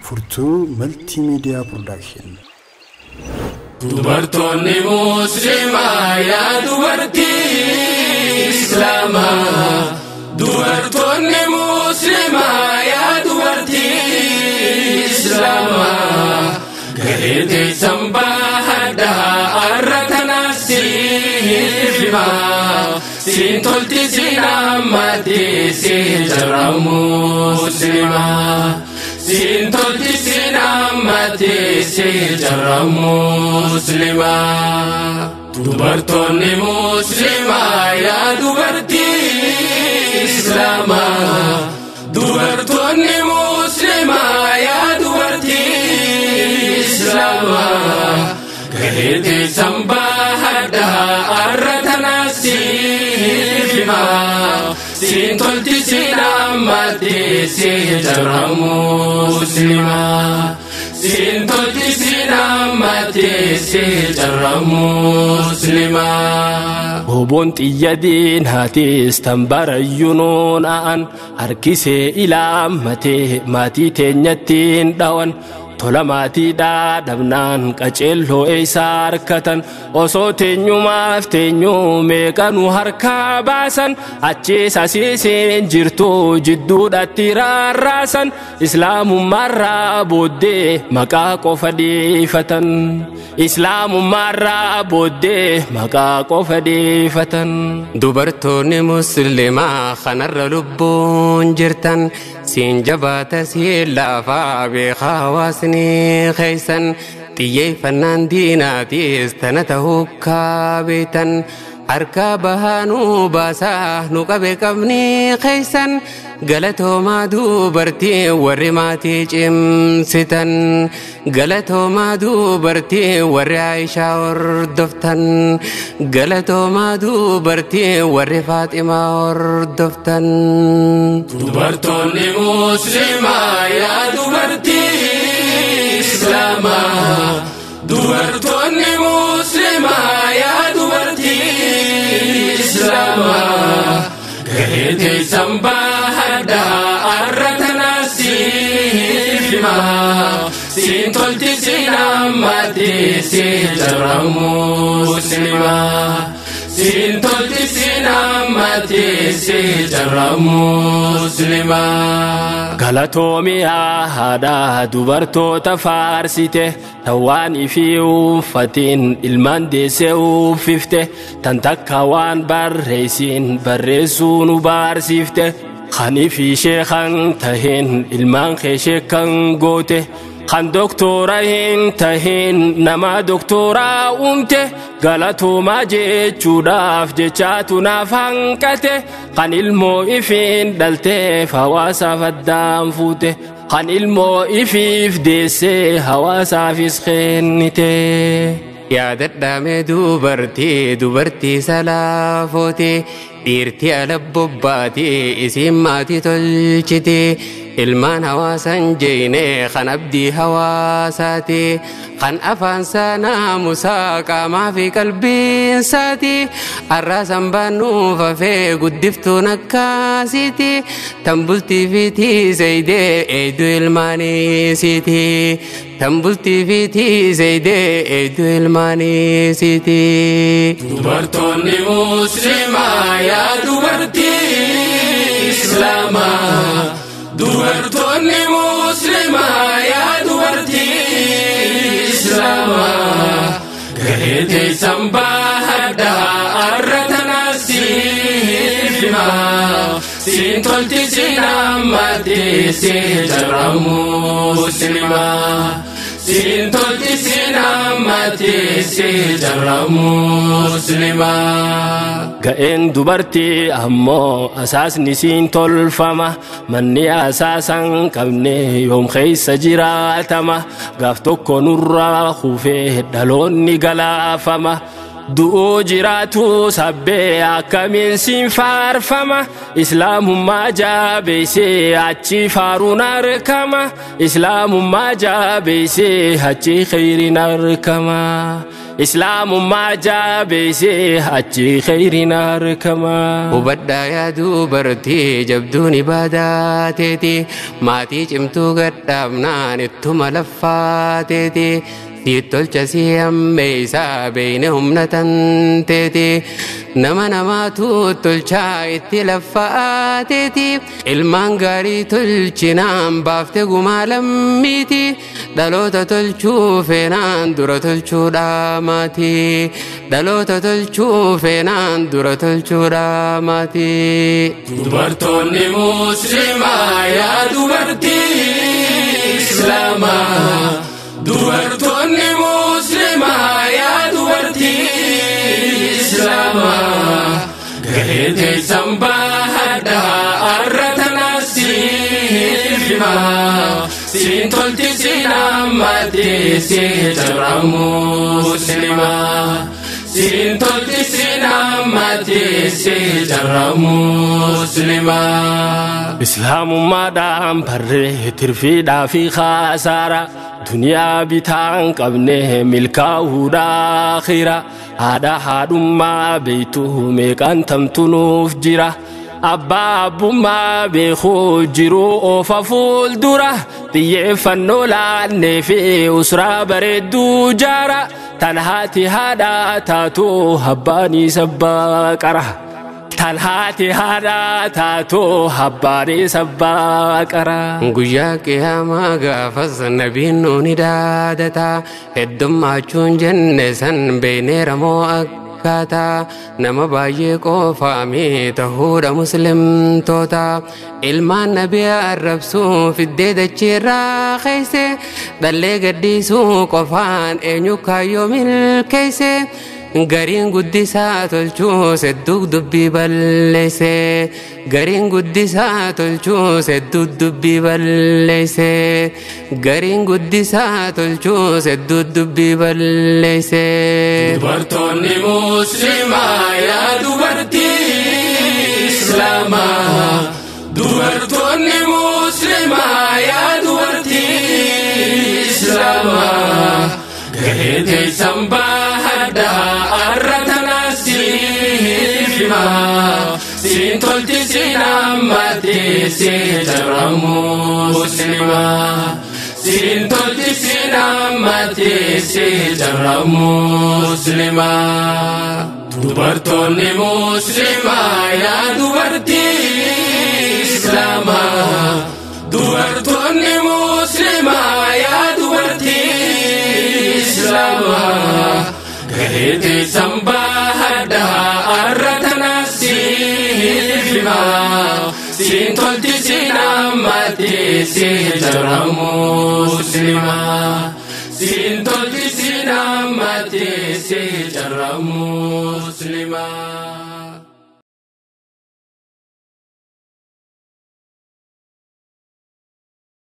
Furtuu Multimedia Production. Dubartoonni Muslimaa yaa dubartii Islaamaa. Dubartoonni Muslimaa yaa dubartii Islaamaa. Gahee sambaa haddaa arratana siifima. Sintolti sinamati si jarra Muslimaa. Sintolti sinamati si jarra Muslimaa. Dubartoonni Muslimaa yaa dubartii Islaamaa. Dubartoonni Muslimaa yaa dubartii Islaamaa. Gahee sambaa haddaa arratana siifima. Sintolti sinamati si jarra Muslimaa. Sintolti sinamati si jarra Muslimaa. Boboon xiyyadiin haatis tambarayyuun aan harkisee ilaammatee maatii teenyattiin dhawan. Tola maatiidhaa dhabnaan qaceelloo isaa harkatan osoo teenyumaaf teenyuu meeqanu harkaa baasan achiis asiisiin jirtu jidduudhaatti raarraasan islaamummaarraa booddee maqaa qofa dhiifatan. Islaamummaarraa booddee maqaa qofa dhiifatan. Dubartoonni Muslimaa kanarra lubbuun jirtan siin jabaata siin laafaa beekaa hawaasni keeysan xiyyeeffannaan diinaatis tana ta'uu beektan harka bahaanuu baasaa nu qabe qabni keeysan galatoomaa dubartii warri maatii cimsitan galatoomaa dubartii warri Aishaa hordoftan galatoomaa dubartii warri Faaximaa hordoftan. Dubartoonni Muslimaa yaa dubartii Islaamaa. Dubartoonni Muslimaa yaa dubartii Islaamaa. Gahee sambaa haddaa arratana siifima. Sintolti sinamati si jarra Muslimaa. Sintolti sinamati si jarra Muslimaa. Galatoomiyaa haadhaa dubartoota faarsite tawaan fi uffatiin ilmaan deessee uffifte tan takka waan barreessin barreessuu nu barsiifte khanii fi sheekan tahin ilmaan kee sheekan goote. Kan doktora hin tahin nama doktora uumte galatoomaa jechuudhaaf jechaatu naaf hanqate kan ilmoo ifiin dhalteef hawaasaaf addaan fuute kan ilmoo ifiif deessee hawaasaafis kennite. Yaadadhaame dubartii salaafooti dhiirtii ala bobbaatii isiin maatii tolchiti. Ilmaan hawaasan jeynee kan abdii hawaasaati kan afaansaa naamusaa qaamaa fi qalbiinsaati arraasan baannuuf hafee guddiftuun akkasiiti tan bultii fi tiiseydee eeyduu ilmaaniisiiti tan bultii fi tiiseydee eeyduu ilmaaniisiiti. Dubartoonni Muslimaa yaa dubartii Islaamaa. Dubartoonni Muslimaa yaa dubartii Islaamaa. Gahee sambaa haddaa arratana siifima. Sintolti sinamati si jarra Muslimaa. Sintolti sinamati si jarra Muslimaa. Ga'een dubartii ammoo asaasni siin tolfama manni asaasan qabne yoom keessa jiraatama gaaf tokko nurraa kufee dhaloonni galaafama. Du'uu jiraatu sabbee akkamiin siin faarfama islaamummaa jaabeessee achi faaruun argama islaamummaa jaabeessee achi khayriin argama إسلام ما جابسي أجي خيرنا ركما وبدا يا دوبرتي جبدوني باداتي ماتي جمتو قدامنا نتم لفاتي تيتول سيام بيسا بينهم نتنتي نما توتل شاي تلفاتي المانغاري تلشنام بافتقو مالميتي دلوتا تلشو فينان دورا تلشو داماتي دلوتا تلشو فينان دورا تلشو داماتي دبرتوني مسلمة يا دبرتي إسلاما دبرتوني مسلمة يا دبرتي إسلاما قهيتي سنباهدا أردنا سيفما سينتولتي سيناماتي سيجرى مسلمة سينتولتي سيناماتي سيجرى مسلمة إسلام ما دام بره ترفيدا في خسارة دنيا بتان قبنه ملكا هودا خيرا هذا ما بيته ميكان تمتنوف جرا أباب ما بيخو جرو ففول دورا تيفنو لاني في أسرى بريدو جارا تنهاتي هذا تاتو هباني سباكره تنهاتي هذا تاتو هباني سباكره قويا قياما غافز نبي نوني دادتا هدما چون جنسن بين رمو أكاتا نما بايه قوفامي تهود مسلم توتا علمان نبي الربسو في الديدة چرا خيسي دلي قديسو قفان اينيو كايو من الكيسي غرين قدسا تلچو سدوك دبي بلسي غرين قدسا تلچو سدوك دبي بلسي غرين قدسا تلچو سدوك دبي بلسي دبرتوني مسلمة يا دبرتي إسلاما دبرتوني مسلمة يا دبرتي إسلاما قهيتي سنباهدا أردنا سيفما سينتولتي سيناماتي سيجرى مسلمة سينتولتي سيناماتي سيجرى مسلمة دبرتوني مسلمة يا دبرتي إسلاما دبرتوني مسلمة يا دبرتي إسلاما قهيتي سنباهدا أردنا سيفما سينتولتي سيناماتي سيجرى مسلمة سينتولتي سيناماتي سيجرى مسلمة